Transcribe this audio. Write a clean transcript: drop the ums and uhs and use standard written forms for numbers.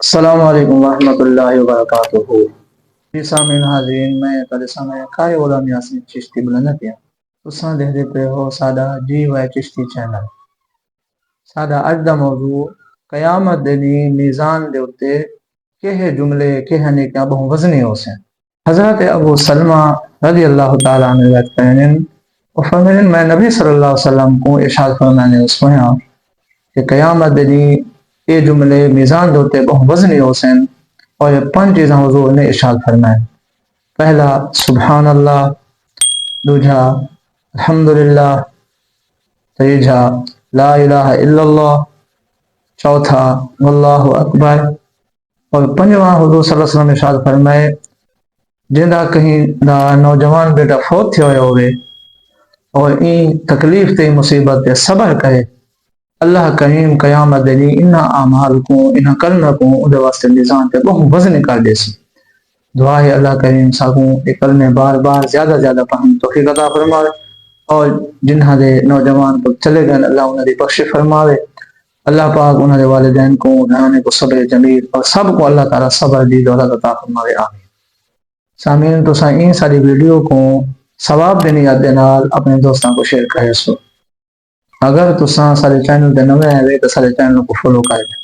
السلام علیکم ورحمۃ اللہ وبرکاتہ۔ جی سامعین حاضرین، میں کل سامع قاری غلام یاسین چشتی بلند پیا تساں دیکھتے پے ہو ساڈا جی وائی چشتی چینل۔ ساڈا اج دا موضوع قیامت دے دن میزان دے اوتے کہے جملے کہے نیکیاں بہوں وزنی ہو سن۔ حضرت ابو سلمہ رضی اللہ تعالیٰ عنہ روایت کرنے وہ فرمائیں میں نبی صلی اللہ علیہ وسلم کو ارشاد فرمانے سنیا کہ قیامت دے دن یہ جملے میزان دوتے بہت وزنی ہو سن، اور یہ 5 چیزاں حضور نے ارشاد فرمائے۔ پہلا سبحان اللہ، دوجھا الحمدللہ، تیجھا لا الہ الا اللہ، چوتھا واللہ اکبر، اور 5واں حضور صلی اللہ علیہ وسلم ارشاد فرمائے جندا کہیں دا نوجوان بیٹا فوت تھے ہوئے اور این تکلیف تے مصیبت تے صبر کرے، اللہ کریم قیامت دے دن انہاں اعمال کو انہاں کلمہ کو اودے واسطے میزان تے بہت وزن کر دے سی۔ دعا ہے اللہ کریم ساکوں یہ کلمے بار بار زیادہ زیادہ پڑھن توفیق عطا فرماوے، اور جنہاں دے نوجوان کو چلے گئے اللہ انہاں دی بخش فرماوے، اللہ پاک انہاں دے والدین کو گھرانے کو صبر جمیل اور سب کو اللہ تعالیٰ صبر دی دولت عطا فرماوے، آمین۔ سامعین تساں این ساری ویڈیو کو ثواب دی نیت دے نال اپنے دوستاں کو شیئر کرے سو۔ اگر تساں سارے چینل تے نویں آئے تو سارے چینل کو فالو کر لیں۔